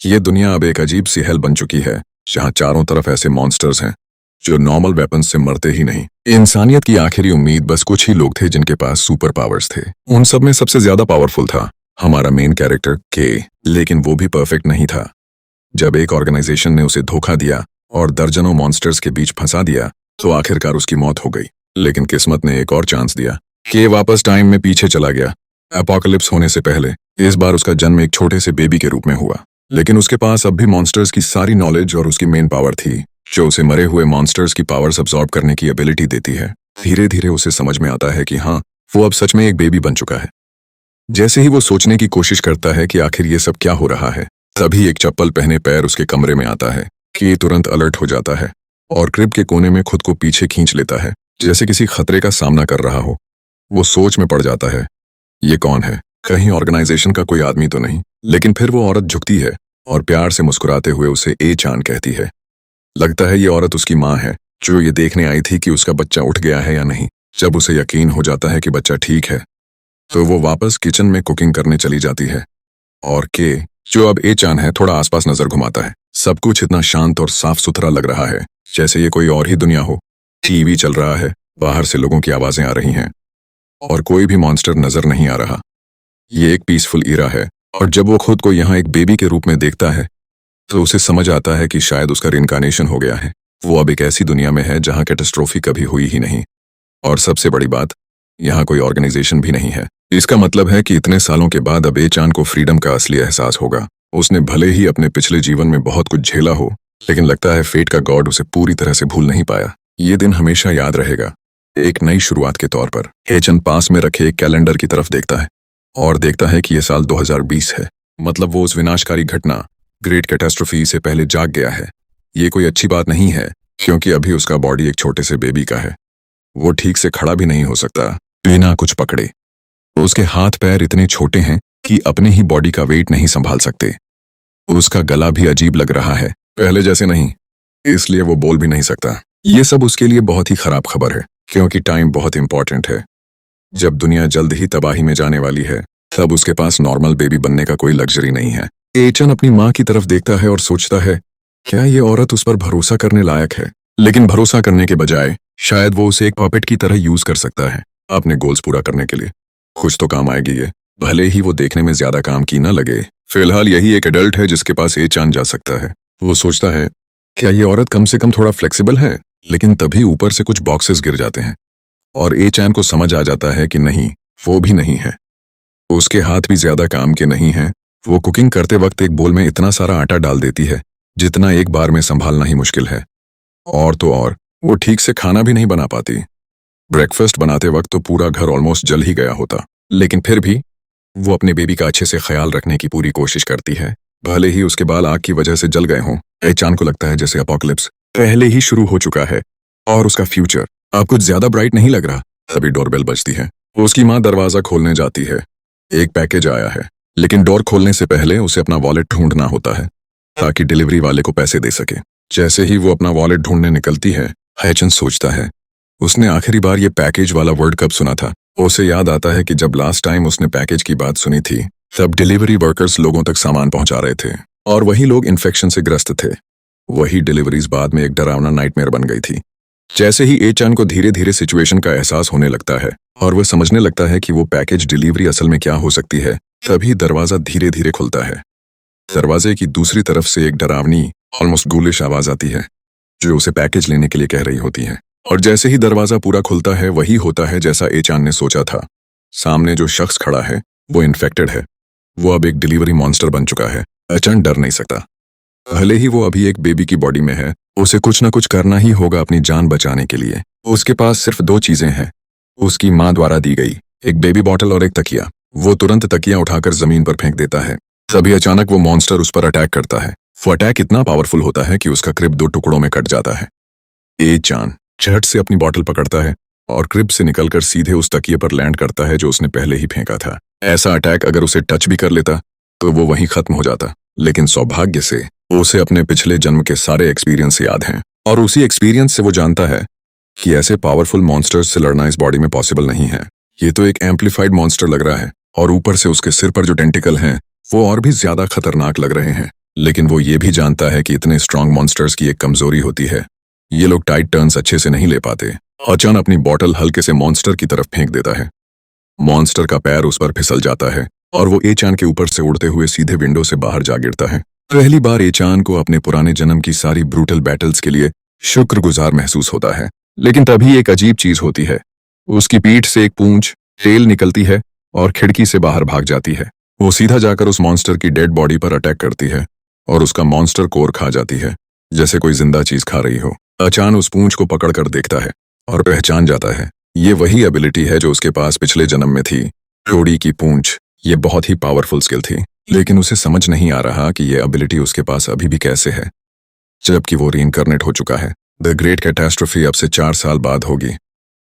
ये दुनिया अब एक अजीब सी हेल बन चुकी है, जहाँ चारों तरफ ऐसे मॉन्स्टर्स हैं जो नॉर्मल वेपन्स से मरते ही नहीं। इंसानियत की आखिरी उम्मीद बस कुछ ही लोग थे जिनके पास सुपर पावर्स थे। उन सब में सबसे ज्यादा पावरफुल था हमारा मेन कैरेक्टर के, लेकिन वो भी परफेक्ट नहीं था। जब एक ऑर्गेनाइजेशन ने उसे धोखा दिया और दर्जनों मॉन्स्टर्स के बीच फंसा दिया, तो आखिरकार उसकी मौत हो गई। लेकिन किस्मत ने एक और चांस दिया। के वापस टाइम में पीछे चला गया। एपोकलिप्स होने से पहले इस बार उसका जन्म एक छोटे से बेबी के रूप में हुआ, लेकिन उसके पास अब भी मॉन्स्टर्स की सारी नॉलेज और उसकी मेन पावर थी, जो उसे मरे हुए मॉन्स्टर्स की पावर्स अब्सॉर्ब करने की एबिलिटी देती है। धीरे धीरे उसे समझ में आता है कि हाँ, वो अब सच में एक बेबी बन चुका है। जैसे ही वो सोचने की कोशिश करता है कि आखिर ये सब क्या हो रहा है, तभी एक चप्पल पहने पैर उसके कमरे में आता है। कि तुरंत अलर्ट हो जाता है और क्रिब के कोने में खुद को पीछे खींच लेता है, जैसे किसी खतरे का सामना कर रहा हो। वो सोच में पड़ जाता है, ये कौन है? कहीं ऑर्गेनाइजेशन का कोई आदमी तो नहीं? लेकिन फिर वो औरत झुकती है और प्यार से मुस्कुराते हुए उसे ए चान कहती है। लगता है ये औरत उसकी माँ है, जो ये देखने आई थी कि उसका बच्चा उठ गया है या नहीं। जब उसे यकीन हो जाता है कि बच्चा ठीक है, तो वो वापस किचन में कुकिंग करने चली जाती है। और के, जो अब ए चान है, थोड़ा आसपास नजर घुमाता है। सब कुछ इतना शांत और साफ सुथरा लग रहा है, जैसे ये कोई और ही दुनिया हो। टीवी चल रहा है, बाहर से लोगों की आवाजें आ रही हैं, और कोई भी मॉन्स्टर नजर नहीं आ रहा। ये एक पीसफुल ईरा है, और जब वो खुद को यहाँ एक बेबी के रूप में देखता है, तो उसे समझ आता है कि शायद उसका रिइंकार्नेशन हो गया है। वो अब एक ऐसी दुनिया में है जहाँ कैटास्ट्रोफी कभी हुई ही नहीं। और सबसे बड़ी बात, यहाँ कोई ऑर्गेनाइजेशन भी नहीं है। इसका मतलब है कि इतने सालों के बाद अब ए चान को फ्रीडम का असली एहसास होगा। उसने भले ही अपने पिछले जीवन में बहुत कुछ झेला हो, लेकिन लगता है फेट का गॉड उसे पूरी तरह से भूल नहीं पाया। ये दिन हमेशा याद रहेगा। एक नई शुरुआत के तौर पर ए चान पास में रखे एक कैलेंडर की तरफ देखता है और देखता है कि यह साल 2020 है। मतलब वो उस विनाशकारी घटना, ग्रेट कैटास्ट्रोफी से पहले जाग गया है। ये कोई अच्छी बात नहीं है, क्योंकि अभी उसका बॉडी एक छोटे से बेबी का है। वो ठीक से खड़ा भी नहीं हो सकता बिना कुछ पकड़े। उसके हाथ पैर इतने छोटे हैं कि अपने ही बॉडी का वेट नहीं संभाल सकते। उसका गला भी अजीब लग रहा है, पहले जैसे नहीं, इसलिए वो बोल भी नहीं सकता। ये सब उसके लिए बहुत ही खराब खबर है, क्योंकि टाइम बहुत इंपॉर्टेंट है। जब दुनिया जल्द ही तबाही में जाने वाली है, तब उसके पास नॉर्मल बेबी बनने का कोई लग्जरी नहीं है। ए चान अपनी माँ की तरफ देखता है और सोचता है, क्या ये औरत उस पर भरोसा करने लायक है? लेकिन भरोसा करने के बजाय शायद वो उसे एक पॉपेट की तरह यूज कर सकता है अपने गोल्स पूरा करने के लिए। कुछ तो काम आएगी ये, भले ही वो देखने में ज्यादा काम की न लगे। फिलहाल यही एक एडल्ट है जिसके पास ए चान जा सकता है। वो सोचता है, क्या ये औरत कम से कम थोड़ा फ्लेक्सिबल है? लेकिन तभी ऊपर से कुछ बॉक्सेस गिर जाते हैं और ए चान को समझ आ जाता है कि नहीं, वो भी नहीं है। उसके हाथ भी ज्यादा काम के नहीं हैं। वो कुकिंग करते वक्त एक बोल में इतना सारा आटा डाल देती है जितना एक बार में संभालना ही मुश्किल है। और तो और वो ठीक से खाना भी नहीं बना पाती। ब्रेकफास्ट बनाते वक्त तो पूरा घर ऑलमोस्ट जल ही गया होता, लेकिन फिर भी वो अपने बेबी का अच्छे से ख्याल रखने की पूरी कोशिश करती है, भले ही उसके बाल आग की वजह से जल गए हों। ए चान को लगता है जैसे अपोकलिप्स पहले ही शुरू हो चुका है और उसका फ्यूचर अब कुछ ज्यादा ब्राइट नहीं लग रहा। तभी डोरबेल बजती है। उसकी माँ दरवाजा खोलने जाती है। एक पैकेज आया है, लेकिन डोर खोलने से पहले उसे अपना वॉलेट ढूंढना होता है ताकि डिलीवरी वाले को पैसे दे सके। जैसे ही वो अपना वॉलेट ढूंढने निकलती है, हैचन सोचता है, उसने आखिरी बार ये पैकेज वाला वर्ड कब सुना था? उसे याद आता है कि जब लास्ट टाइम उसने पैकेज की बात सुनी थी, तब डिलीवरी वर्कर्स लोगों तक सामान पहुंचा रहे थे और वही लोग इन्फेक्शन से ग्रस्त थे। वही डिलीवरीज बाद में एक डरावना नाइटमेयर बन गई थी। जैसे ही ए चान को धीरे धीरे सिचुएशन का एहसास होने लगता है और वह समझने लगता है कि वो पैकेज डिलीवरी असल में क्या हो सकती है, तभी दरवाजा धीरे धीरे खुलता है। दरवाजे की दूसरी तरफ से एक डरावनी, ऑलमोस्ट गूलिश आवाज आती है, जो उसे पैकेज लेने के लिए कह रही होती है। और जैसे ही दरवाजा पूरा खुलता है, वही होता है जैसा ए चान ने सोचा था। सामने जो शख्स खड़ा है वो इन्फेक्टेड है। वो अब एक डिलीवरी मॉन्स्टर बन चुका है। ए चान डर नहीं सकता। भले ही वो अभी एक बेबी की बॉडी में है, उसे कुछ ना कुछ करना ही होगा अपनी जान बचाने के लिए। उसके पास सिर्फ दो चीजें हैं, उसकी माँ द्वारा दी गई एक बेबी बॉटल और एक तकिया। वो तुरंत तकिया उठाकर जमीन पर फेंक देता है। तभी अचानक वो मॉन्स्टर उस पर अटैक करता है। वो अटैक इतना पावरफुल होता है कि उसका क्रिब 2 टुकड़ों में कट जाता है। ए चान झट से अपनी बॉटल पकड़ता है और क्रिब से निकलकर सीधे उस तकिए पर लैंड करता है जो उसने पहले ही फेंका था। ऐसा अटैक अगर उसे टच भी कर लेता तो वो वहीं खत्म हो जाता, लेकिन सौभाग्य से उसे अपने पिछले जन्म के सारे एक्सपीरियंस याद हैं और उसी एक्सपीरियंस से वो जानता है कि ऐसे पावरफुल मॉन्स्टर्स से लड़ना इस बॉडी में पॉसिबल नहीं है। ये तो एक एम्पलीफाइड मॉन्स्टर लग रहा है और ऊपर से उसके सिर पर जो टेंटिकल हैं वो और भी ज्यादा खतरनाक लग रहे हैं। लेकिन वो ये भी जानता है कि इतने स्ट्रांग मॉन्स्टर्स की एक कमजोरी होती है, ये लोग टाइट टर्न्स अच्छे से नहीं ले पाते। अचानक अपनी बॉटल हल्के से मॉन्स्टर की तरफ फेंक देता है। मॉन्स्टर का पैर उस पर फिसल जाता है और वो एचान के ऊपर से उड़ते हुए सीधे विंडो से बाहर जा गिरता है। पहली बार एचान को अपने पुराने जन्म की सारी ब्रूटल बैटल्स के लिए शुक्रगुजार महसूस होता है। लेकिन तभी एक अजीब चीज होती है। उसकी पीठ से एक पूंछ टेल निकलती है और खिड़की से बाहर भाग जाती है। वो सीधा जाकर उस मॉन्स्टर की डेड बॉडी पर अटैक करती है और उसका मॉन्स्टर कोर खा जाती है, जैसे कोई जिंदा चीज खा रही हो। अचान उस पूंछ को पकड़कर देखता है और पहचान जाता है ये वही एबिलिटी है जो उसके पास पिछले जन्म में थी, टोड़ी की पूंछ। ये बहुत ही पावरफुल स्किल थी, लेकिन उसे समझ नहीं आ रहा कि ये एबिलिटी उसके पास अभी भी कैसे है, जबकि वो रीइंकारनेट हो चुका है। द ग्रेट कैटास्ट्रोफी अब से 4 साल बाद होगी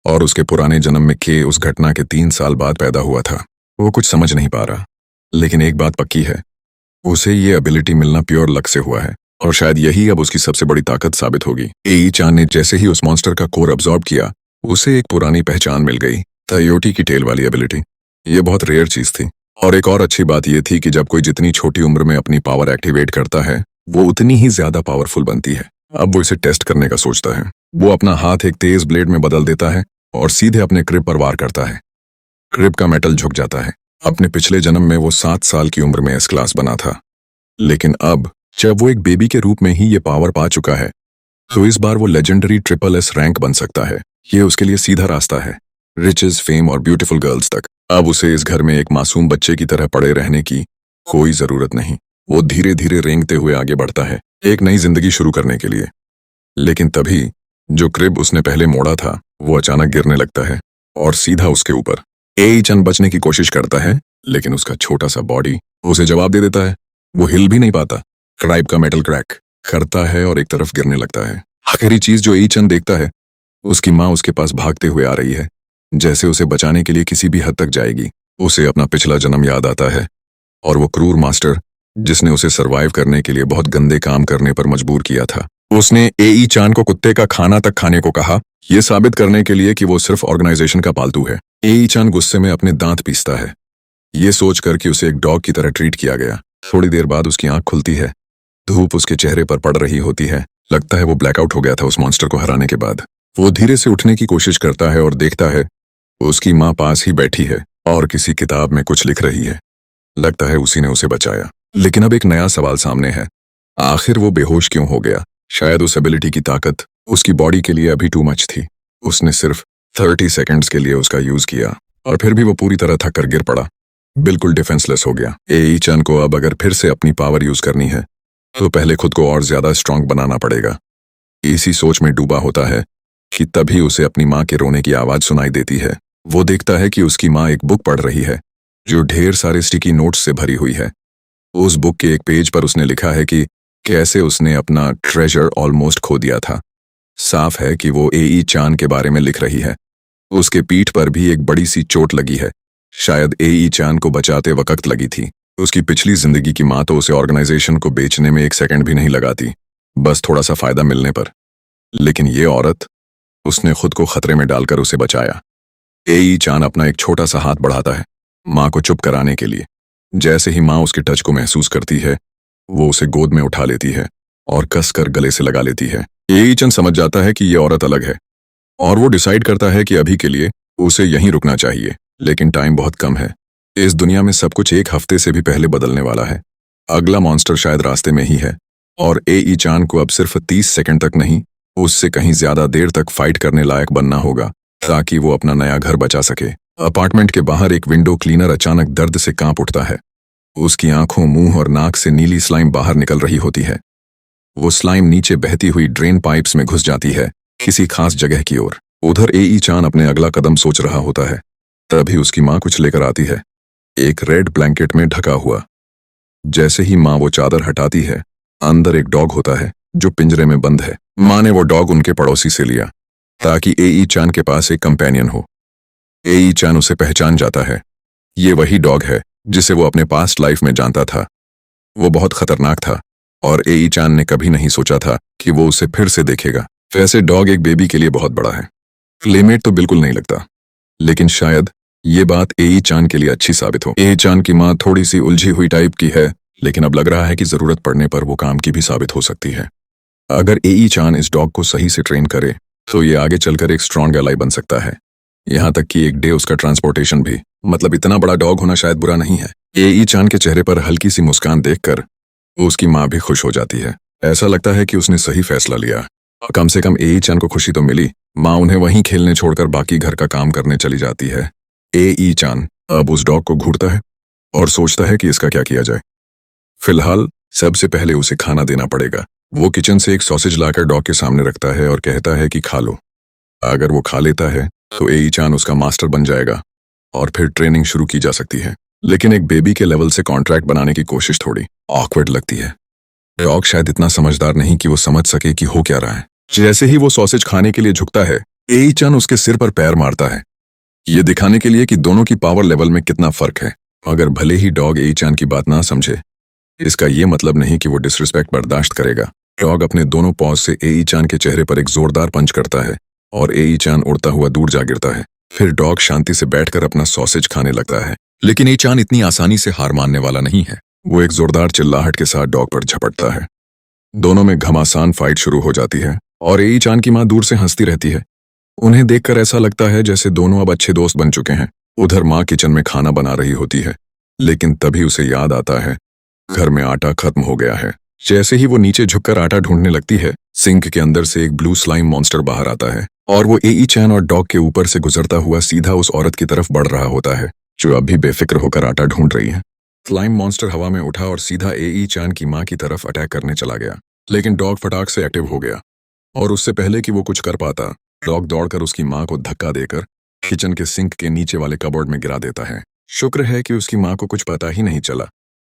और उसके पुराने जन्म में के उस घटना के 3 साल बाद पैदा हुआ था। वो कुछ समझ नहीं पा रहा, लेकिन एक बात पक्की है, उसे ये एबिलिटी मिलना प्योर लक से हुआ है और शायद यही अब उसकी सबसे बड़ी ताकत साबित होगी। एई-चान ने जैसे ही उस मॉन्स्टर का कोर अब्सॉर्ब किया, उसे एक पुरानी पहचान मिल गई, तयोटी की टेल वाली एबिलिटी। ये बहुत रेयर चीज थी और एक और अच्छी बात यह थी कि जब कोई जितनी छोटी उम्र में अपनी पावर एक्टिवेट करता है, वो उतनी ही ज्यादा पावरफुल बनती है। अब वो इसे टेस्ट करने का सोचता है। वो अपना हाथ एक तेज ब्लेड में बदल देता है और सीधे अपने क्रिब पर वार करता है। क्रिब का मेटल झुक जाता है। अपने पिछले जन्म में वो 7 साल की उम्र में एस क्लास बना था, लेकिन अब जब वो एक बेबी के रूप में ही ये पावर पा चुका है, तो इस बार वो लेजेंडरी ट्रिपल एस रैंक बन सकता है। ये उसके लिए सीधा रास्ता है, रिचेस, फेम और ब्यूटीफुल गर्ल्स तक। अब उसे इस घर में एक मासूम बच्चे की तरह पड़े रहने की कोई जरूरत नहीं। वो धीरे धीरे रेंगते हुए आगे बढ़ता है, एक नई जिंदगी शुरू करने के लिए। लेकिन तभी जो क्रिब उसने पहले मोड़ा था, वो अचानक गिरने लगता है और सीधा उसके ऊपर। एई-चान बचने की कोशिश करता है, लेकिन उसका छोटा सा बॉडी उसे जवाब दे देता है। वो हिल भी नहीं पाता। क्राइब का मेटल क्रैक करता है और एक तरफ गिरने लगता है। आखिरी चीज जो एई-चान देखता है, उसकी माँ उसके पास भागते हुए आ रही है, जैसे उसे बचाने के लिए किसी भी हद तक जाएगी। उसे अपना पिछला जन्म याद आता है और वो क्रूर मास्टर जिसने उसे सरवाइव करने के लिए बहुत गंदे काम करने पर मजबूर किया था। उसने एई-चान को कुत्ते का खाना तक खाने को कहा, यह साबित करने के लिए कि वो सिर्फ ऑर्गेनाइजेशन का पालतू है। एई-चान गुस्से में अपने दांत पीसता है, ये सोचकर कि उसे एक डॉग की तरह ट्रीट किया गया। थोड़ी देर बाद उसकी आंख खुलती है। धूप उसके चेहरे पर पड़ रही होती है। लगता है वो ब्लैकआउट हो गया था उस मॉन्स्टर को हराने के बाद। वो धीरे से उठने की कोशिश करता है और देखता है उसकी माँ पास ही बैठी है और किसी किताब में कुछ लिख रही है। लगता है उसी ने उसे बचाया। लेकिन अब एक नया सवाल सामने है, आखिर वो बेहोश क्यों हो गया? शायद उस एबिलिटी की ताकत उसकी बॉडी के लिए अभी टू मच थी। उसने सिर्फ 30 सेकंड्स के लिए उसका यूज किया और फिर भी वो पूरी तरह थक कर गिर पड़ा, बिल्कुल डिफेंसलेस हो गया। एई-चान को अब अगर फिर से अपनी पावर यूज करनी है, तो पहले खुद को और ज्यादा स्ट्रांग बनाना पड़ेगा। इसी सोच में डूबा होता है कि तभी उसे अपनी माँ के रोने की आवाज सुनाई देती है। वो देखता है कि उसकी माँ एक बुक पढ़ रही है जो ढेर सारे स्टिकी नोट्स से भरी हुई है। उस बुक के एक पेज पर उसने लिखा है कि कैसे उसने अपना ट्रेजर ऑलमोस्ट खो दिया था। साफ है कि वो एई-चान के बारे में लिख रही है। उसके पीठ पर भी एक बड़ी सी चोट लगी है, शायद एई-चान को बचाते वक्त लगी थी। उसकी पिछली जिंदगी की माँ तो उसे ऑर्गेनाइजेशन को बेचने में 1 सेकंड भी नहीं लगाती, बस थोड़ा सा फायदा मिलने पर। लेकिन ये औरत, उसने खुद को खतरे में डालकर उसे बचाया। एई-चान अपना एक छोटा सा हाथ बढ़ाता है माँ को चुप कराने के लिए। जैसे ही माँ उसके टच को महसूस करती है, वो उसे गोद में उठा लेती है और कसकर गले से लगा लेती है। एई-चान समझ जाता है कि ये औरत अलग है और वो डिसाइड करता है कि अभी के लिए उसे यहीं रुकना चाहिए। लेकिन टाइम बहुत कम है। इस दुनिया में सब कुछ 1 हफ्ते से भी पहले बदलने वाला है। अगला मॉन्स्टर शायद रास्ते में ही है और एई-चान को अब सिर्फ 30 सेकंड तक नहीं, उससे कहीं ज्यादा देर तक फाइट करने लायक बनना होगा ताकि वो अपना नया घर बचा सके। अपार्टमेंट के बाहर एक विंडो क्लीनर अचानक दर्द से कांप उठता है। उसकी आंखों, मुंह और नाक से नीली स्लाइम बाहर निकल रही होती है। वो स्लाइम नीचे बहती हुई ड्रेन पाइप्स में घुस जाती है, किसी खास जगह की ओर। उधर एई-चान अपने अगला कदम सोच रहा होता है, तभी उसकी माँ कुछ लेकर आती है, एक रेड ब्लैंकेट में ढका हुआ। जैसे ही माँ वो चादर हटाती है, अंदर एक डॉग होता है जो पिंजरे में बंद है। माँ ने वो डॉग उनके पड़ोसी से लिया ताकि एई-चान के पास एक कंपेनियन हो। एई-चान उसे पहचान जाता है। ये वही डॉग है जिसे वो अपने पास्ट लाइफ में जानता था। वो बहुत खतरनाक था और एई-चान ने कभी नहीं सोचा था कि वो उसे फिर से देखेगा। वैसे डॉग एक बेबी के लिए बहुत बड़ा है। प्लेमेट तो बिल्कुल नहीं लगता, लेकिन शायद ये बात एई-चान के लिए अच्छी साबित हो। एई-चान की माँ थोड़ी सी उलझी हुई टाइप की है, लेकिन अब लग रहा है कि जरूरत पड़ने पर वो काम की भी साबित हो सकती है। अगर एई चान इस डॉग को सही से ट्रेन करे तो ये आगे चलकर एक स्ट्रॉन्ग एलाई बन सकता है। यहाँ तक कि एक डे उसका ट्रांसपोर्टेशन भी। मतलब इतना बड़ा डॉग होना शायद बुरा नहीं है। एई चान के चेहरे पर हल्की सी मुस्कान देखकर उसकी माँ भी खुश हो जाती है। ऐसा लगता है कि उसने सही फैसला लिया। कम से कम एई चान को खुशी तो मिली। माँ उन्हें वहीं खेलने छोड़कर बाकी घर का काम करने चली जाती है। एई चान अब उस डॉग को घूरता है और सोचता है कि इसका क्या किया जाए। फिलहाल सबसे पहले उसे खाना देना पड़ेगा। वो किचन से एक सॉसेज लाकर डॉग के सामने रखता है और कहता है कि खा लो। अगर वो खा लेता है तो एई चान उसका मास्टर बन जाएगा और फिर ट्रेनिंग शुरू की जा सकती है। लेकिन एक बेबी के लेवल से कॉन्ट्रैक्ट बनाने की कोशिश थोड़ी ऑकवर्ड लगती है। डॉग शायद इतना समझदार नहीं कि वो समझ सके कि हो क्या रहा है। जैसे ही वो सॉसेज खाने के लिए झुकता है, एई चान उसके सिर पर पैर मारता है, ये दिखाने के लिए कि दोनों की पावर लेवल में कितना फर्क है। मगर भले ही डॉग एई चान की बात ना समझे, इसका ये मतलब नहीं कि वो डिसरिस्पेक्ट बर्दाश्त करेगा। डॉग अपने दोनों पॉज से एई चान के चेहरे पर एक जोरदार पंच करता है और एई चान उड़ता हुआ दूर जा गिरता है। फिर डॉग शांति से बैठकर अपना सॉसेज खाने लगता है। लेकिन एई चान इतनी आसानी से हार मानने वाला नहीं है। वो एक जोरदार चिल्लाहट के साथ डॉग पर झपटता है। दोनों में घमासान फाइट शुरू हो जाती है और एई चान की माँ दूर से हंसती रहती है। उन्हें देखकर ऐसा लगता है जैसे दोनों अब अच्छे दोस्त बन चुके हैं। उधर माँ किचन में खाना बना रही होती है, लेकिन तभी उसे याद आता है घर में आटा खत्म हो गया है। जैसे ही वो नीचे झुककर आटा ढूंढने लगती है, सिंक के अंदर से एक ब्लू स्लाइम मॉन्स्टर बाहर आता है और वो एई चान और डॉग के ऊपर से गुजरता हुआ सीधा उस औरत की तरफ बढ़ रहा होता है जो अभी बेफिक्र होकर आटा ढूंढ रही है। स्लाइम मॉन्स्टर हवा में उठा और सीधा एई चान की माँ की तरफ अटैक करने चला गया। लेकिन डॉग फटाक से एक्टिव हो गया और उससे पहले कि वो कुछ कर पाता, डॉग दौड़कर उसकी माँ को धक्का देकर किचन के सिंक के नीचे वाले कबोर्ड में गिरा देता है। शुक्र है कि उसकी माँ को कुछ पता ही नहीं चला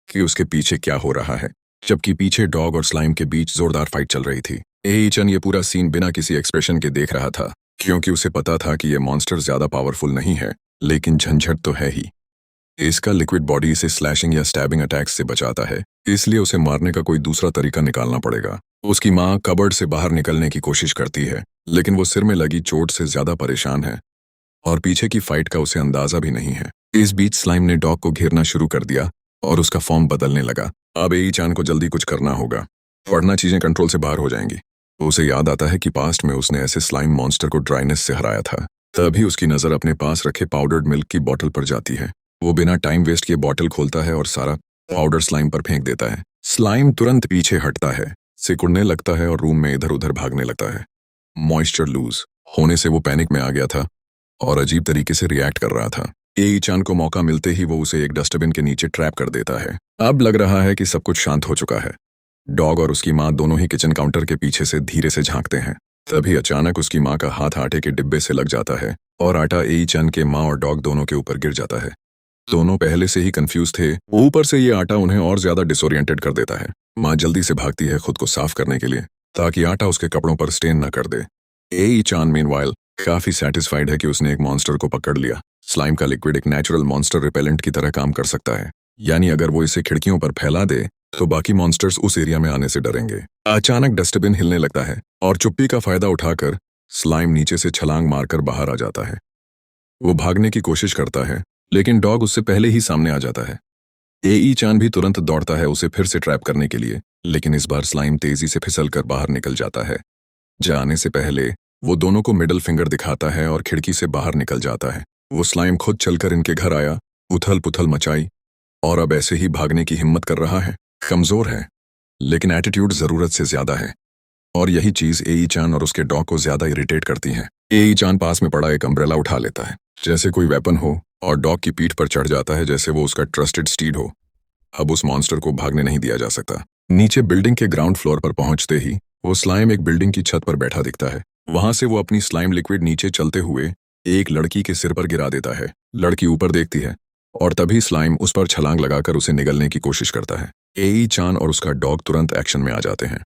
कि उसके पीछे क्या हो रहा है, जबकि पीछे डॉग और स्लाइम के बीच जोरदार फाइट चल रही थी। एई चान ये पूरा सीन बिना किसी एक्सप्रेशन के देख रहा था, क्योंकि उसे पता था कि ये मॉन्स्टर ज्यादा पावरफुल नहीं है, लेकिन झंझट तो है ही। इसका लिक्विड बॉडी इसे स्लैशिंग या स्टैबिंग अटैक्स से बचाता है, इसलिए उसे मारने का कोई दूसरा तरीका निकालना पड़ेगा। उसकी माँ कबर्ड से बाहर निकलने की कोशिश करती है, लेकिन वो सिर में लगी चोट से ज्यादा परेशान है और पीछे की फाइट का उसे अंदाजा भी नहीं है। इस बीच स्लाइम ने डॉग को घेरना शुरू कर दिया और उसका फॉर्म बदलने लगा। अब एई चान को जल्दी कुछ करना होगा, वरना चीजें कंट्रोल से बाहर हो जाएंगी। तो उसे याद आता है कि पास्ट में उसने ऐसे स्लाइम मॉन्स्टर को ड्राइनेस से हराया था। तभी उसकी नजर अपने पास रखे पाउडर्ड मिल्क की बोतल पर जाती है। वो बिना टाइम वेस्ट किए बोतल खोलता है और सारा पाउडर स्लाइम पर फेंक देता है। स्लाइम तुरंत पीछे हटता है, सिकुड़ने लगता है और रूम में इधर उधर भागने लगता है। मॉइस्चर लूज होने से वो पैनिक में आ गया था और अजीब तरीके से रिएक्ट कर रहा था। एई चान को मौका मिलते ही वो उसे एक डस्टबिन के नीचे ट्रैप कर देता है। अब लग रहा है कि सब कुछ शांत हो चुका है। डॉग और उसकी माँ दोनों ही किचन काउंटर के पीछे से धीरे से झांकते हैं। तभी अचानक उसकी माँ का हाथ आटे के डिब्बे से लग जाता है और आटा एई चान के माँ और डॉग दोनों के ऊपर गिर जाता है। दोनों पहले से ही कंफ्यूज थे, ऊपर से ये आटा उन्हें और ज्यादा डिसोरिएंटेड कर देता है। माँ जल्दी से भागती है खुद को साफ करने के लिए, ताकि आटा उसके कपड़ों पर स्टेन न कर दे। एई चान मीनवाइल काफी सेटिस्फाइड है कि उसने एक मॉन्स्टर को पकड़ लिया। स्लाइम का लिक्विड एक नेचुरल मॉन्स्टर रिपेलेंट की तरह काम कर सकता है, यानी अगर वो इसे खिड़कियों पर फैला दे तो बाकी मॉन्स्टर्स उस एरिया में आने से डरेंगे। अचानक डस्टबिन हिलने लगता है और चुप्पी का फायदा उठाकर स्लाइम नीचे से छलांग मारकर बाहर आ जाता है। वो भागने की कोशिश करता है, लेकिन डॉग उससे पहले ही सामने आ जाता है। एई चान भी तुरंत दौड़ता है उसे फिर से ट्रैप करने के लिए, लेकिन इस बार स्लाइम तेजी से फिसलकर बाहर निकल जाता है। जाने से पहले वो दोनों को मिडल फिंगर दिखाता है और खिड़की से बाहर निकल जाता है। वो स्लाइम खुद चलकर इनके घर आया, उथल पुथल मचाई और अब ऐसे ही भागने की हिम्मत कर रहा है। कमजोर है, लेकिन एटीट्यूड जरूरत से ज्यादा है और यही चीज एई चान और उसके डॉग को ज्यादा इरिटेट करती है। एई चान पास में पड़ा एक अम्ब्रेला उठा लेता है जैसे कोई वेपन हो और डॉग की पीठ पर चढ़ जाता है जैसे वो उसका ट्रस्टेड स्टीड हो। अब उस मॉन्स्टर को भागने नहीं दिया जा सकता। नीचे बिल्डिंग के ग्राउंड फ्लोर पर पहुंचते ही वो स्लाइम एक बिल्डिंग की छत पर बैठा दिखता है। वहां से वो अपनी स्लाइम लिक्विड नीचे चलते हुए एक लड़की के सिर पर गिरा देता है। लड़की ऊपर देखती है और तभी स्लाइम उस पर छलांग लगाकर उसे निगलने की कोशिश करता है। एई चान और उसका डॉग तुरंत एक्शन में आ जाते हैं।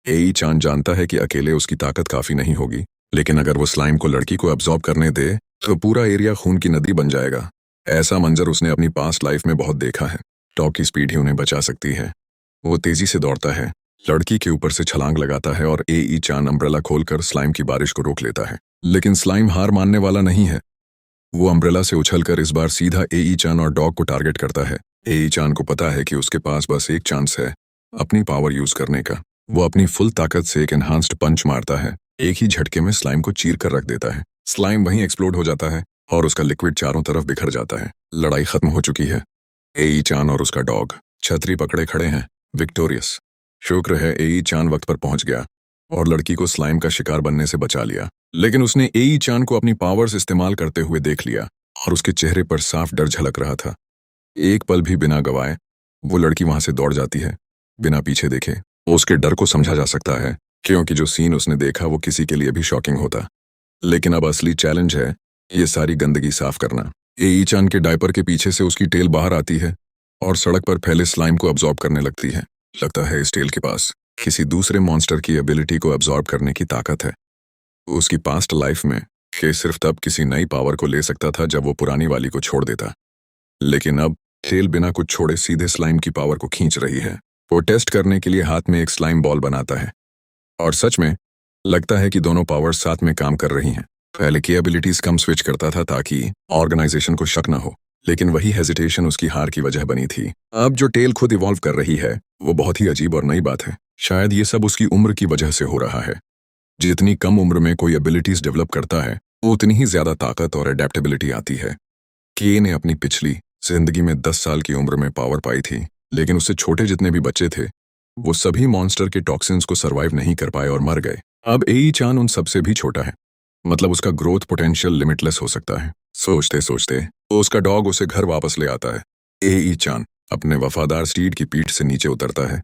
एई चान जानता है कि अकेले उसकी ताकत काफी नहीं होगी, लेकिन अगर वो स्लाइम को लड़की को एब्जॉर्ब करने दे तो पूरा एरिया खून की नदी बन जाएगा। ऐसा मंजर उसने अपनी पास्ट लाइफ में बहुत देखा है। डॉग की स्पीड ही उन्हें बचा सकती है। वो तेजी से दौड़ता है, लड़की के ऊपर से छलांग लगाता है और एई चान अम्ब्रेला खोलकर स्लाइम की बारिश को रोक लेता है। लेकिन स्लाइम हार मानने वाला नहीं है। वो अम्ब्रेला से उछलकर इस बार सीधा एई चान और डॉग को टारगेट करता है। एई चान को पता है कि उसके पास बस एक चांस है अपनी पावर यूज करने का। वो अपनी फुल ताकत से एक एनहांस्ड पंच मारता है। एक ही झटके में स्लाइम को चीर कर रख देता है। स्लाइम वहीं एक्सप्लोड हो जाता है और उसका लिक्विड चारों तरफ बिखर जाता है। लड़ाई खत्म हो चुकी है। एई चान और उसका डॉग छतरी पकड़े खड़े हैं, विक्टोरियस। शुक्र है एई चान वक्त पर पहुंच गया और लड़की को स्लाइम का शिकार बनने से बचा लिया। लेकिन उसने एई चान को अपनी पावर्स इस्तेमाल करते हुए देख लिया और उसके चेहरे पर साफ डर झलक रहा था। एक पल भी बिना गवाए वो लड़की वहां से दौड़ जाती है, बिना पीछे देखे। उसके डर को समझा जा सकता है क्योंकि जो सीन उसने देखा वो किसी के लिए भी शॉकिंग होता। लेकिन अब असली चैलेंज है ये सारी गंदगी साफ करना। एई चान के डायपर के पीछे से उसकी टेल बाहर आती है और सड़क पर फैले स्लाइम को अब्जॉर्ब करने लगती है। लगता है इस टेल के पास किसी दूसरे मॉन्स्टर की एबिलिटी को अब्जॉर्ब करने की ताकत है। उसकी पास्ट लाइफ में के सिर्फ तब किसी नई पावर को ले सकता था जब वो पुरानी वाली को छोड़ देता। लेकिन अब टेल बिना कुछ छोड़े सीधे स्लाइम की पावर को खींच रही है। वो टेस्ट करने के लिए हाथ में एक स्लाइम बॉल बनाता है और सच में लगता है कि दोनों पावर्स साथ में काम कर रही हैं। पहले की एबिलिटीज कम स्विच करता था ताकि ऑर्गेनाइजेशन को शक न हो, लेकिन वही हेजिटेशन उसकी हार की वजह बनी थी। अब जो टेल खुद इवॉल्व कर रही है वो बहुत ही अजीब और नई बात है। शायद ये सब उसकी उम्र की वजह से हो रहा है। जितनी कम उम्र में कोई एबिलिटीज डेवलप करता है उतनी ही ज्यादा ताकत और अडेप्टेबिलिटी आती है। के ने अपनी पिछली जिंदगी में 10 साल की उम्र में पावर पाई थी, लेकिन उससे छोटे जितने भी बच्चे थे वो सभी मॉन्स्टर के टॉक्सिन्स को सरवाइव नहीं कर पाए और मर गए। अब एई चान उन सबसे भी छोटा है, मतलब उसका ग्रोथ पोटेंशियल लिमिटलेस हो सकता है। सोचते सोचते तो उसका डॉग उसे घर वापस ले आता है। एई चान अपने वफादार स्टीड की पीठ से नीचे उतरता है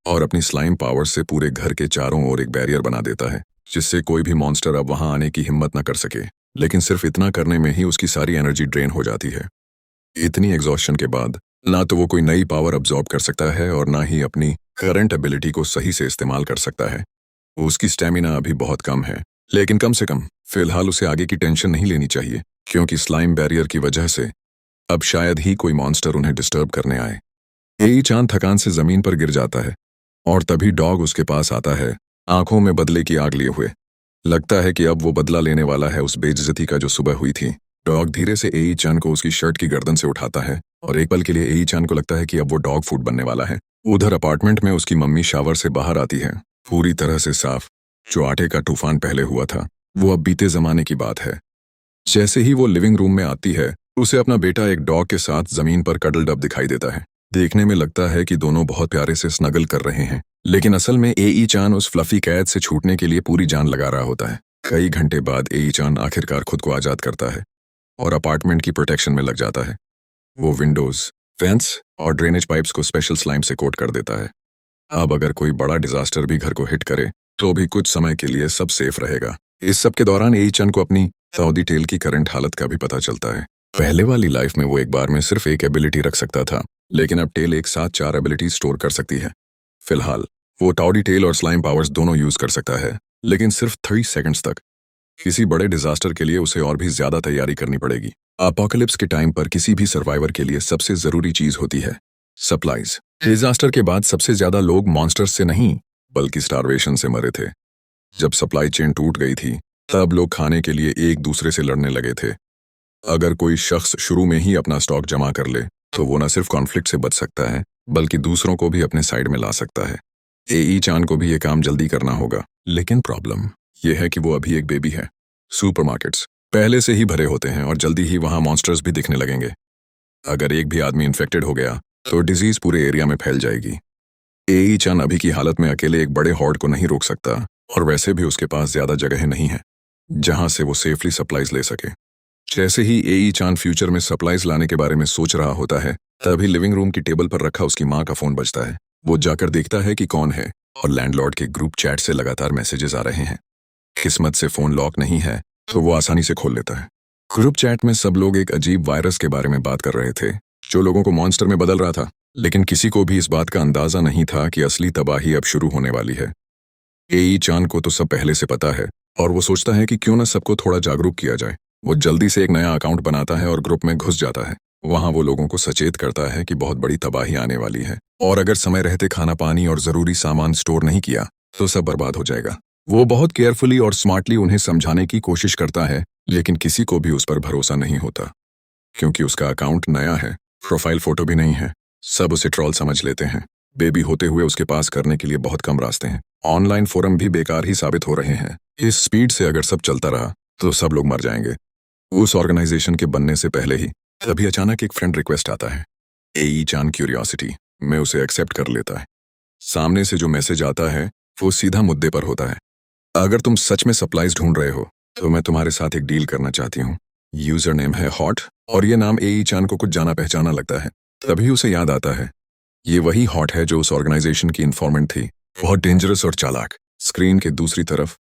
और अपनी स्लाइम पावर से पूरे घर के चारों ओर एक बैरियर बना देता है, जिससे कोई भी मॉन्स्टर अब वहां आने की हिम्मत न कर सके। लेकिन सिर्फ इतना करने में ही उसकी सारी एनर्जी ड्रेन हो जाती है। इतनी एग्जॉस्शन के बाद ना तो वो कोई नई पावर अब्जॉर्ब कर सकता है और ना ही अपनी करंट एबिलिटी को सही से इस्तेमाल कर सकता है। उसकी स्टेमिना अभी बहुत कम है, लेकिन कम से कम फिलहाल उसे आगे की टेंशन नहीं लेनी चाहिए, क्योंकि स्लाइम बैरियर की वजह से अब शायद ही कोई मॉन्स्टर उन्हें डिस्टर्ब करने आए। एई चान थकान से जमीन पर गिर जाता है और तभी डॉग उसके पास आता है, आंखों में बदले की आग लिए हुए। लगता है कि अब वो बदला लेने वाला है उस बेइज्जती का जो सुबह हुई थी। डॉग धीरे से एई चान को उसकी शर्ट की गर्दन से उठाता है और एक पल के लिए एई चान को लगता है कि अब वो डॉग फूड बनने वाला है। उधर अपार्टमेंट में उसकी मम्मी शावर से बाहर आती है, पूरी तरह से साफ। जो आटे का तूफान पहले हुआ था वो अब बीते जमाने की बात है। जैसे ही वो लिविंग रूम में आती है उसे अपना बेटा एक डॉग के साथ जमीन पर कडल्ड अप दिखाई देता है। देखने में लगता है कि दोनों बहुत प्यारे से स्नगल कर रहे हैं, लेकिन असल में एई चान उस फ्लफी कैद से छूटने के लिए पूरी जान लगा रहा होता है। कई घंटे बाद एई चान आखिरकार खुद को आजाद करता है और अपार्टमेंट की प्रोटेक्शन में लग जाता है। वो विंडोज, फेंस और ड्रेनेज पाइप्स को स्पेशल स्लाइम से कोट कर देता है। अब अगर कोई बड़ा डिजास्टर भी घर को हिट करे तो भी कुछ समय के लिए सब सेफ रहेगा। इस सब के दौरान एई चान को अपनी सऊदी टेल की करंट हालत का भी पता चलता है। पहले वाली लाइफ में वो एक बार में सिर्फ एक एबिलिटी रख सकता था, लेकिन अब टेल एक साथ 4 एबिलिटी स्टोर कर सकती है। फिलहाल वो टाउडी टेल और स्लाइम पावर्स दोनों यूज कर सकता है, लेकिन सिर्फ 30 सेकंड्स तक। किसी बड़े डिजास्टर के लिए उसे और भी ज्यादा तैयारी करनी पड़ेगी। अपोकलिप्स के टाइम पर किसी भी सर्वाइवर के लिए सबसे जरूरी चीज होती है सप्लाईज। डिजास्टर के बाद सबसे ज्यादा लोग मॉन्स्टर्स से नहीं बल्कि स्टारवेशन से मरे थे। जब सप्लाई चेन टूट गई थी तब लोग खाने के लिए एक दूसरे से लड़ने लगे थे। अगर कोई शख्स शुरू में ही अपना स्टॉक जमा कर ले तो वो न सिर्फ कॉन्फ्लिक्ट से बच सकता है बल्कि दूसरों को भी अपने साइड में ला सकता है। एई चान को भी ये काम जल्दी करना होगा, लेकिन प्रॉब्लम ये है कि वो अभी एक बेबी है। सुपरमार्केट्स पहले से ही भरे होते हैं और जल्दी ही वहां मॉन्स्टर्स भी दिखने लगेंगे। अगर एक भी आदमी इन्फेक्टेड हो गया तो डिजीज पूरे एरिया में फैल जाएगी। एई चान अभी की हालत में अकेले एक बड़े हॉर्ड को नहीं रोक सकता और वैसे भी उसके पास ज्यादा जगह नहीं है जहां से वो सेफली सप्लाईज ले सके। जैसे ही एई चान फ्यूचर में सप्लाईज लाने के बारे में सोच रहा होता है तभी लिविंग रूम की टेबल पर रखा उसकी माँ का फोन बजता है। वो जाकर देखता है कि कौन है और लैंडलॉर्ड के ग्रुप चैट से लगातार मैसेजेस आ रहे हैं। किस्मत से फोन लॉक नहीं है तो वो आसानी से खोल लेता है। ग्रुप चैट में सब लोग एक अजीब वायरस के बारे में बात कर रहे थे जो लोगों को मॉन्स्टर में बदल रहा था, लेकिन किसी को भी इस बात का अंदाजा नहीं था कि असली तबाही अब शुरू होने वाली है। एई चान को तो सब पहले से पता है और वो सोचता है कि क्यों ना सबको थोड़ा जागरूक किया जाए। वो जल्दी से एक नया अकाउंट बनाता है और ग्रुप में घुस जाता है। वहां वो लोगों को सचेत करता है कि बहुत बड़ी तबाही आने वाली है और अगर समय रहते खाना पानी और जरूरी सामान स्टोर नहीं किया तो सब बर्बाद हो जाएगा। वो बहुत केयरफुली और स्मार्टली उन्हें समझाने की कोशिश करता है, लेकिन किसी को भी उस पर भरोसा नहीं होता क्योंकि उसका अकाउंट नया है, प्रोफाइल फोटो भी नहीं है सब उसे ट्रॉल समझ लेते हैं। बेबी होते हुए उसके पास करने के लिए बहुत कम रास्ते हैं। ऑनलाइन फोरम भी बेकार ही साबित हो रहे हैं। इस स्पीड से अगर सब चलता रहा तो सब लोग मर जाएंगे। उस ऑर्गेनाइजेशन के बनने से पहले ही तभी अचानक एक फ्रेंड रिक्वेस्ट आता है, एई चान क्यूरियोसिटी में उसे एक्सेप्ट कर लेता है। सामने से जो मैसेज आता है वो सीधा मुद्दे पर होता है। अगर तुम सच में सप्लाईज ढूंढ रहे हो तो मैं तुम्हारे साथ एक डील करना चाहती हूँ। यूजर नेम है हॉट और ये नाम एई चान को कुछ जाना पहचाना लगता है। तभी उसे याद आता है ये वही हॉट है जो उस ऑर्गेनाइजेशन की इन्फॉर्मेंट थी, बहुत डेंजरस और चालाक। स्क्रीन के दूसरी तरफ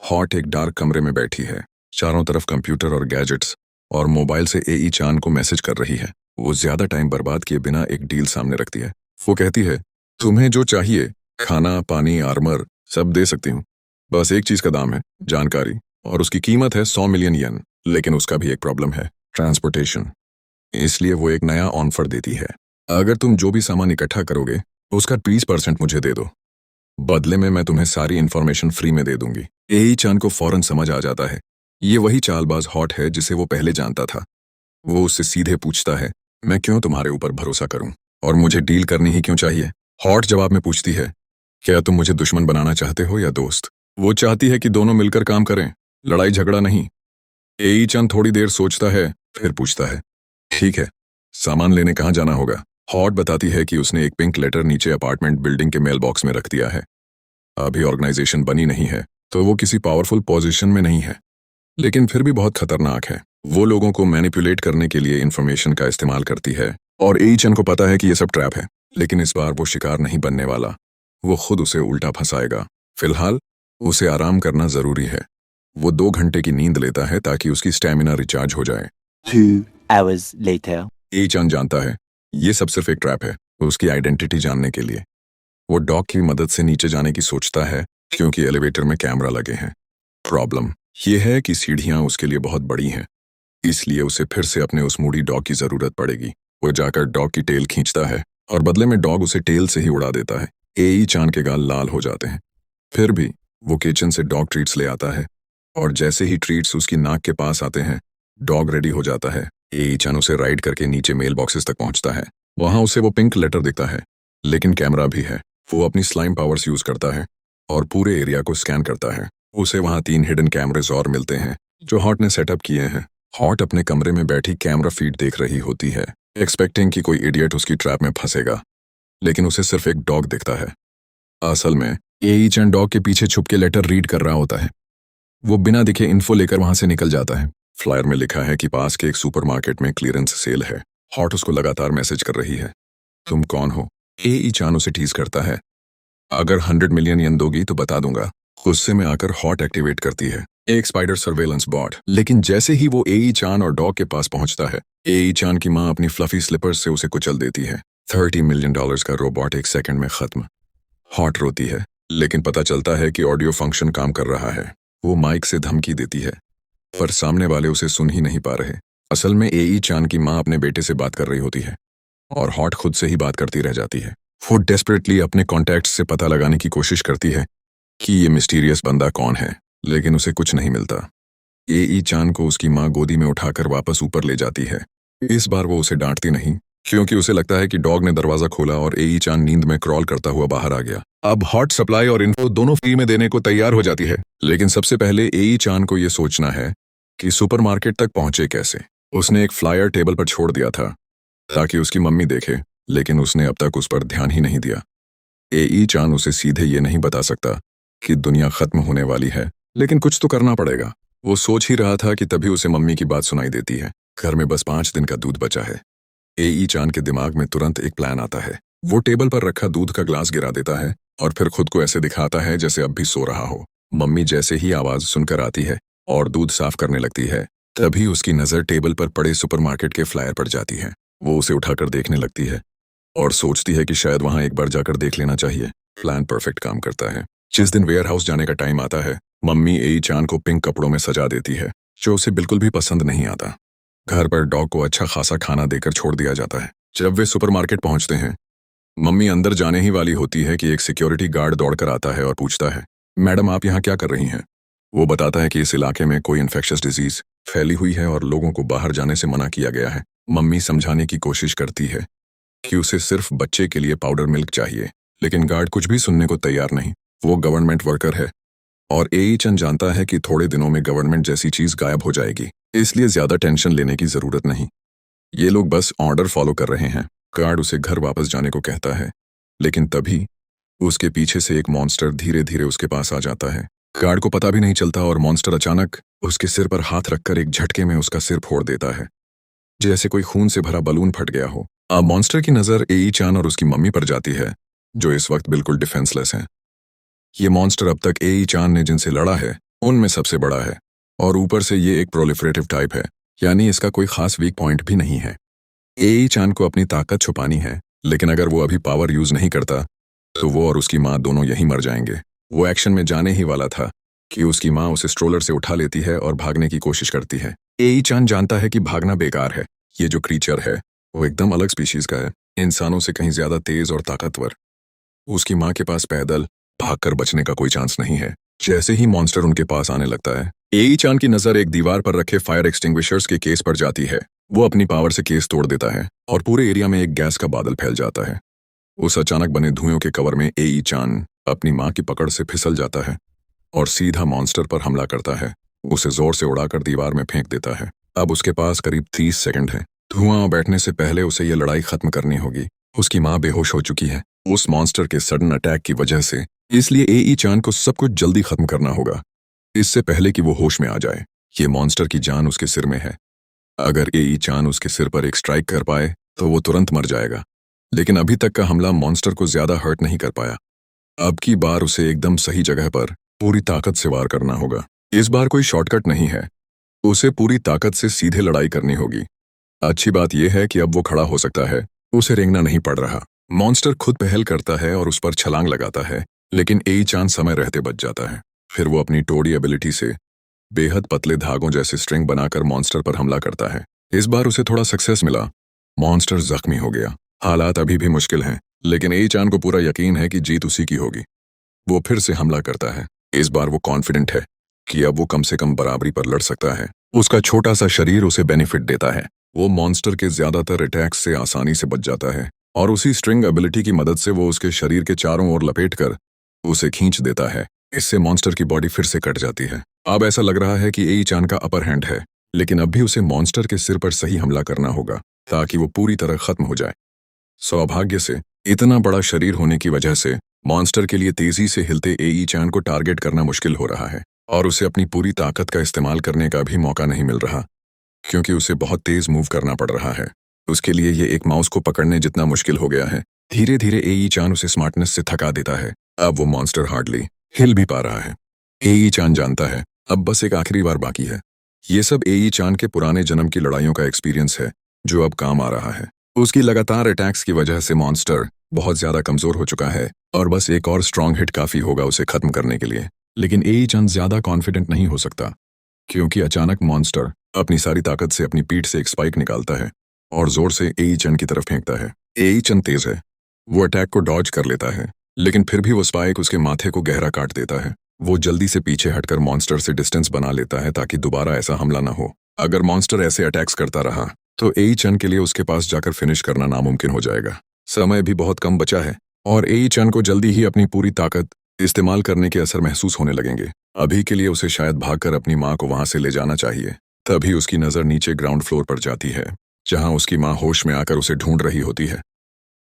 हॉट एक डार्क कमरे में बैठी है। चारों तरफ कंप्यूटर और गैजेट्स और मोबाइल से एई चान को मैसेज कर रही है। वो ज्यादा टाइम बर्बाद किए बिना एक डील सामने रखती है। वो कहती है, तुम्हें जो चाहिए खाना पानी आर्मर सब दे सकती हूँ, बस एक चीज का दाम है जानकारी, और उसकी कीमत है 100 मिलियन येन। लेकिन उसका भी एक प्रॉब्लम है, ट्रांसपोर्टेशन। इसलिए वो एक नया ऑफर देती है, अगर तुम जो भी सामान इकट्ठा करोगे उसका 20% मुझे दे दो, बदले में मैं तुम्हें सारी इन्फॉर्मेशन फ्री में दे दूंगी। एई चान को फौरन समझ आ जाता है ये वही चालबाज हॉट है जिसे वो पहले जानता था। वो उससे सीधे पूछता है, मैं क्यों तुम्हारे ऊपर भरोसा करूं और मुझे डील करनी ही क्यों चाहिए? हॉट जवाब में पूछती है, क्या तुम मुझे दुश्मन बनाना चाहते हो या दोस्त? वो चाहती है कि दोनों मिलकर काम करें, लड़ाई झगड़ा नहीं। एई चान थोड़ी देर सोचता है, फिर पूछता है, ठीक है, सामान लेने कहाँ जाना होगा? हॉट बताती है कि उसने एक पिंक लेटर नीचे अपार्टमेंट बिल्डिंग के मेल बॉक्स में रख दिया है। अभी ऑर्गेनाइजेशन बनी नहीं है तो वो किसी पावरफुल पोजीशन में नहीं है, लेकिन फिर भी बहुत खतरनाक है। वो लोगों को मैनिपुलेट करने के लिए इंफॉर्मेशन का इस्तेमाल करती है और एई चान को पता है कि ये सब ट्रैप है, लेकिन इस बार वो शिकार नहीं बनने वाला। वो खुद उसे उल्टा फंसाएगा। फिलहाल उसे आराम करना जरूरी है। वो 2 घंटे की नींद लेता है ताकि उसकी स्टैमिना रिचार्ज हो जाए। 2 hours later. एई चान जानता है ये सब सिर्फ एक ट्रैप है उसकी आइडेंटिटी जानने के लिए। वो डॉग की मदद से नीचे जाने की सोचता है क्योंकि एलिवेटर में कैमरा लगे हैं। प्रॉब्लम ये है कि सीढ़ियां उसके लिए बहुत बड़ी हैं, इसलिए उसे फिर से अपने उस मूडी डॉग की जरूरत पड़ेगी। वो जाकर डॉग की टेल खींचता है और बदले में डॉग उसे टेल से ही उड़ा देता है। एई चान के गाल लाल हो जाते हैं। फिर भी वो किचन से डॉग ट्रीट्स ले आता है और जैसे ही ट्रीट्स उसकी नाक के पास आते हैं डॉग रेडी हो जाता है। एई चान उसे राइड करके नीचे मेल बॉक्सेस तक पहुंचता है। वहां उसे वो पिंक लेटर दिखता है, लेकिन कैमरा भी है। वो अपनी स्लाइम पावर्स यूज करता है और पूरे एरिया को स्कैन करता है। उसे वहां 3 हिडन कैमरेज और मिलते हैं जो हॉट ने सेटअप किए हैं। हॉट अपने कमरे में बैठी कैमरा फीड देख रही होती है, एक्सपेक्टिंग कि कोई इडियट उसकी ट्रैप में फंसेगा, लेकिन उसे सिर्फ एक डॉग दिखता है। असल में एई चान डॉग के पीछे छुप के लेटर रीड कर रहा होता है। वो बिना दिखे इन्फो लेकर वहां से निकल जाता है। फ्लायर में लिखा है कि पास के एक सुपरमार्केट में क्लियरेंस सेल है। हॉट उसको लगातार मैसेज कर रही है, तुम कौन हो? एई चान उसे टीज करता है, अगर 100 मिलियन येन दोगी तो बता दूंगा। गुस्से में आकर हॉट एक्टिवेट करती है एक स्पाइडर सर्वेलेंस बॉट, लेकिन जैसे ही वो एई चान और डॉग के पास पहुंचता है एई चान की मां अपनी फ्लफी स्लिपर्स से उसे कुचल देती है। $30 मिलियन का रोबोट 1 सेकंड में खत्म। हॉट रोती है, लेकिन पता चलता है कि ऑडियो फंक्शन काम कर रहा है। वो माइक से धमकी देती है, पर सामने वाले उसे सुन ही नहीं पा रहे। असल में एई चान की मां अपने बेटे से बात कर रही होती है और हॉट खुद से ही बात करती रह जाती है। वो डेस्परेटली अपने कॉन्टैक्ट्स से पता लगाने की कोशिश करती है कि ये मिस्टीरियस बंदा कौन है, लेकिन उसे कुछ नहीं मिलता। एई चान को उसकी मां गोदी में उठाकर वापस ऊपर ले जाती है। इस बार वो उसे डांटती नहीं, क्योंकि उसे लगता है कि डॉग ने दरवाजा खोला और एई चान नींद में क्रॉल करता हुआ बाहर आ गया। अब हॉट सप्लाई और इन्फो दोनों फ्री में देने को तैयार हो जाती है, लेकिन सबसे पहले एई चान को ये सोचना है कि सुपरमार्केट तक पहुंचे कैसे। उसने एक फ्लायर टेबल पर छोड़ दिया था ताकि उसकी मम्मी देखे, लेकिन उसने अब तक उस पर ध्यान ही नहीं दिया। एई चान उसे सीधे ये नहीं बता सकता कि दुनिया खत्म होने वाली है, लेकिन कुछ तो करना पड़ेगा। वो सोच ही रहा था कि तभी उसे मम्मी की बात सुनाई देती है, घर में बस 5 दिन का दूध बचा है। एई चान के दिमाग में तुरंत एक प्लान आता है। वो टेबल पर रखा दूध का ग्लास गिरा देता है और फिर खुद को ऐसे दिखाता है जैसे अब भी सो रहा हो। मम्मी जैसे ही आवाज सुनकर आती है और दूध साफ करने लगती है, तभी उसकी नजर टेबल पर पड़े सुपरमार्केट के फ्लायर पर जाती है। वो उसे उठाकर देखने लगती है और सोचती है कि शायद वहां एक बार जाकर देख लेना चाहिए। प्लान परफेक्ट काम करता है। जिस दिन वेयर हाउस जाने का टाइम आता है, मम्मी एई चान को पिंक कपड़ों में सजा देती है, जो उसे बिल्कुल भी पसंद नहीं आता। घर पर डॉग को अच्छा खासा खाना देकर छोड़ दिया जाता है। जब वे सुपरमार्केट पहुंचते हैं, मम्मी अंदर जाने ही वाली होती है कि एक सिक्योरिटी गार्ड दौड़कर आता है और पूछता है, मैडम आप यहाँ क्या कर रही हैं? वो बताता है कि इस इलाके में कोई इन्फेक्शियस डिजीज फैली हुई है और लोगों को बाहर जाने से मना किया गया है। मम्मी समझाने की कोशिश करती है कि उसे सिर्फ बच्चे के लिए पाउडर मिल्क चाहिए, लेकिन गार्ड कुछ भी सुनने को तैयार नहीं। वो गवर्नमेंट वर्कर है और एई चंद जानता है कि थोड़े दिनों में गवर्नमेंट जैसी चीज गायब हो जाएगी, इसलिए ज्यादा टेंशन लेने की जरूरत नहीं। ये लोग बस ऑर्डर फॉलो कर रहे हैं। गार्ड उसे घर वापस जाने को कहता है, लेकिन तभी उसके पीछे से एक मॉन्स्टर धीरे धीरे उसके पास आ जाता है। गार्ड को पता भी नहीं चलता और मॉन्स्टर अचानक उसके सिर पर हाथ रखकर एक झटके में उसका सिर फोड़ देता है, जैसे कोई खून से भरा बलून फट गया हो। अब मॉन्स्टर की नजर एई चान और उसकी मम्मी पर जाती है, जो इस वक्त बिल्कुल डिफेंसलेस हैं। ये मॉन्स्टर अब तक एई चान ने जिनसे लड़ा है उनमें सबसे बड़ा है, और ऊपर से ये एक प्रोलिफरेटिव टाइप है, यानी इसका कोई खास वीक पॉइंट भी नहीं है। एई चान को अपनी ताकत छुपानी है, लेकिन अगर वो अभी पावर यूज नहीं करता तो वो और उसकी माँ दोनों यहीं मर जाएंगे। वो एक्शन में जाने ही वाला था कि उसकी माँ उसे स्ट्रोलर से उठा लेती है और भागने की कोशिश करती है। एई चान जानता है कि भागना बेकार है। ये जो क्रीचर है वो एकदम अलग स्पीशीज का है, इंसानों से कहीं ज्यादा तेज और ताकतवर। उसकी माँ के पास पैदल भागकर बचने का कोई चांस नहीं है। जैसे ही मॉन्स्टर उनके पास आने लगता है, एई चान की नजर एक दीवार पर रखे फायर एक्सटिंग्विशर्स के केस पर जाती है। वो अपनी पावर से केस तोड़ देता है और पूरे एरिया में एक गैस का बादल फैल जाता है। उस अचानक बने धुएं के कवर में एई चान अपनी माँ की पकड़ से फिसल जाता है और सीधा मॉन्स्टर पर हमला करता है। उसे जोर से उड़ाकर दीवार में फेंक देता है। अब उसके पास करीब 30 सेकंड है। धुआं बैठने से पहले उसे ये लड़ाई खत्म करनी होगी। उसकी माँ बेहोश हो चुकी है उस मॉन्स्टर के सडन अटैक की वजह से, इसलिए एई चान को सब कुछ जल्दी खत्म करना होगा, इससे पहले कि वो होश में आ जाए। ये मॉन्स्टर की जान उसके सिर में है। अगर एई चान उसके सिर पर एक स्ट्राइक कर पाए तो वो तुरंत मर जाएगा, लेकिन अभी तक का हमला मॉन्स्टर को ज्यादा हर्ट नहीं कर पाया। अब की बार उसे एकदम सही जगह पर पूरी ताकत से वार करना होगा। इस बार कोई शॉर्टकट नहीं है, उसे पूरी ताकत से सीधे लड़ाई करनी होगी। अच्छी बात यह है कि अब वो खड़ा हो सकता है, उसे रेंगना नहीं पड़ रहा। मॉन्स्टर खुद पहल करता है और उस पर छलांग लगाता है, लेकिन एई चान समय रहते बच जाता है। फिर वो अपनी टोडी एबिलिटी से बेहद पतले धागों जैसे स्ट्रिंग बनाकर मॉन्स्टर पर हमला करता है। इस बार उसे थोड़ा सक्सेस मिला। मॉन्स्टर जख्मी हो गया। हालात अभी भी मुश्किल हैं, लेकिन एई चान को पूरा यकीन है कि जीत उसी की होगी। वो फिर से हमला करता है। इस बार वो कॉन्फिडेंट है कि अब वो कम से कम बराबरी पर लड़ सकता है। उसका छोटा सा शरीर उसे बेनिफिट देता है। वो मॉन्स्टर के ज्यादातर अटैक्स से आसानी से बच जाता है और उसी स्ट्रिंग एबिलिटी की मदद से वो उसके शरीर के चारों ओर लपेटकर उसे खींच देता है। इससे मॉन्स्टर की बॉडी फिर से कट जाती है। अब ऐसा लग रहा है कि एई चान का अपर हैंड है, लेकिन अब भी उसे मॉन्स्टर के सिर पर सही हमला करना होगा ताकि वो पूरी तरह खत्म हो जाए। सौभाग्य से इतना बड़ा शरीर होने की वजह से मॉन्स्टर के लिए तेजी से हिलते एई चान को टारगेट करना मुश्किल हो रहा है और उसे अपनी पूरी ताकत का इस्तेमाल करने का भी मौका नहीं मिल रहा, क्योंकि उसे बहुत तेज मूव करना पड़ रहा है। उसके लिए ये एक माउस को पकड़ने जितना मुश्किल हो गया है। धीरे धीरे एई चान उसे स्मार्टनेस से थका देता है। अब वो मॉन्स्टर हार्डली हिल भी पा रहा है। एई चान जानता है अब बस एक आखिरी बार बाकी है। ये सब एई चान के पुराने जन्म की लड़ाइयों का एक्सपीरियंस है जो अब काम आ रहा है। उसकी लगातार अटैक्स की वजह से मॉन्स्टर बहुत ज्यादा कमजोर हो चुका है और बस एक और स्ट्रॉन्ग हिट काफी होगा उसे खत्म करने के लिए। लेकिन एई चान ज्यादा कॉन्फिडेंट नहीं हो सकता, क्योंकि अचानक मॉन्स्टर अपनी सारी ताकत से अपनी पीठ से एक स्पाइक निकालता है और जोर से एई चान की तरफ फेंकता है। एई चान तेज है, वो अटैक को डॉज कर लेता है, लेकिन फिर भी वो स्पाइक उसके माथे को गहरा काट देता है। वो जल्दी से पीछे हटकर मॉन्स्टर से डिस्टेंस बना लेता है ताकि दोबारा ऐसा हमला न हो। अगर मॉन्स्टर ऐसे अटैक्स करता रहा तो एई चान के लिए उसके पास जाकर फिनिश करना नामुमकिन हो जाएगा। समय भी बहुत कम बचा है और एई चान को जल्दी ही अपनी पूरी ताकत इस्तेमाल करने के असर महसूस होने लगेंगे। अभी के लिए उसे शायद भागकर अपनी माँ को वहां से ले जाना चाहिए। तभी उसकी नजर नीचे ग्राउंड फ्लोर पर जाती है, जहां उसकी माँ होश में आकर उसे ढूंढ रही होती है।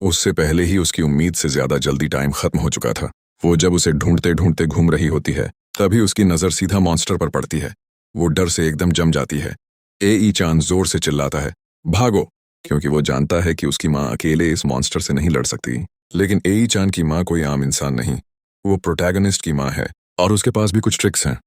उससे पहले ही उसकी उम्मीद से ज्यादा जल्दी टाइम खत्म हो चुका था। वो जब उसे ढूंढते ढूंढते घूम रही होती है, तभी उसकी नजर सीधा मॉन्स्टर पर पड़ती है। वो डर से एकदम जम जाती है। एई चान जोर से चिल्लाता है, भागो, क्योंकि वो जानता है कि उसकी माँ अकेले इस मॉन्स्टर से नहीं लड़ सकती। लेकिन एई चान की माँ कोई आम इंसान नहीं, वो प्रोटैगनिस्ट की माँ है और उसके पास भी कुछ ट्रिक्स हैं।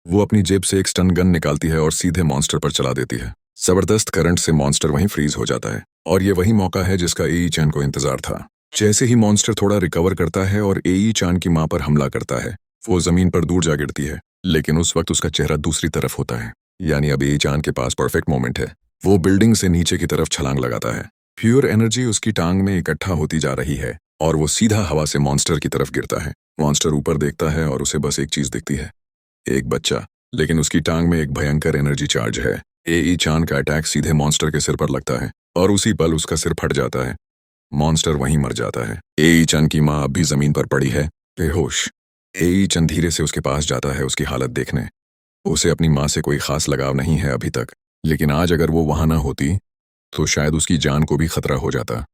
वो अपनी जेब से एक स्टन गन निकालती है और सीधे मॉन्स्टर पर चला देती है। जबरदस्त करंट से मॉन्स्टर वहीं फ्रीज हो जाता है और ये वही मौका है जिसका एई चान को इंतजार था। जैसे ही मॉन्स्टर थोड़ा रिकवर करता है और एई चान की माँ पर हमला करता है, वो जमीन पर दूर जा गिरती है, लेकिन उस वक्त उसका चेहरा दूसरी तरफ होता है। यानी अब एई चान के पास परफेक्ट मोमेंट है। वो बिल्डिंग से नीचे की तरफ छलांग लगाता है। प्योर एनर्जी उसकी टांग में इकट्ठा होती जा रही है और वो सीधा हवा से मॉन्स्टर की तरफ गिरता है। मॉन्स्टर ऊपर देखता है और उसे बस एक चीज दिखती है, एक बच्चा, लेकिन उसकी टांग में एक भयंकर एनर्जी चार्ज है। एई चान का अटैक सीधे मॉन्स्टर के सिर पर लगता है और उसी पल उसका सिर फट जाता है। मॉन्स्टर वहीं मर जाता है। एई चंद की माँ अब भी जमीन पर पड़ी है, बेहोश। एई चंद धीरे से उसके पास जाता है उसकी हालत देखने। उसे अपनी माँ से कोई खास लगाव नहीं है अभी तक, लेकिन आज अगर वो वहां ना होती तो शायद उसकी जान को भी खतरा हो जाता।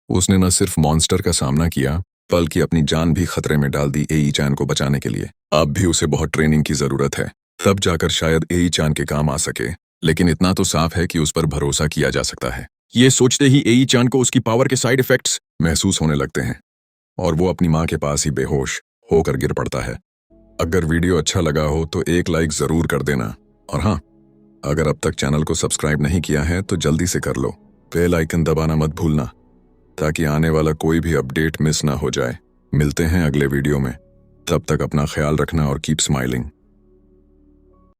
उसने न सिर्फ मॉन्स्टर का सामना किया बल्कि अपनी जान भी खतरे में डाल दी एई चान को बचाने के लिए। अब भी उसे बहुत ट्रेनिंग की जरूरत है, तब जाकर शायद एई चान के काम आ सके, लेकिन इतना तो साफ है कि उस पर भरोसा किया जा सकता है। ये सोचते ही एई चान को उसकी पावर के साइड इफेक्ट्स महसूस होने लगते हैं और वो अपनी माँ के पास ही बेहोश होकर गिर पड़ता है। अगर वीडियो अच्छा लगा हो तो एक लाइक जरूर कर देना, और हाँ, अगर अब तक चैनल को सब्सक्राइब नहीं किया है तो जल्दी से कर लो। बेल आइकन दबाना मत भूलना ताकि आने वाला कोई भी अपडेट मिस ना हो जाए। मिलते हैं अगले वीडियो में, तब तक अपना ख्याल रखना और कीप स्माइलिंग।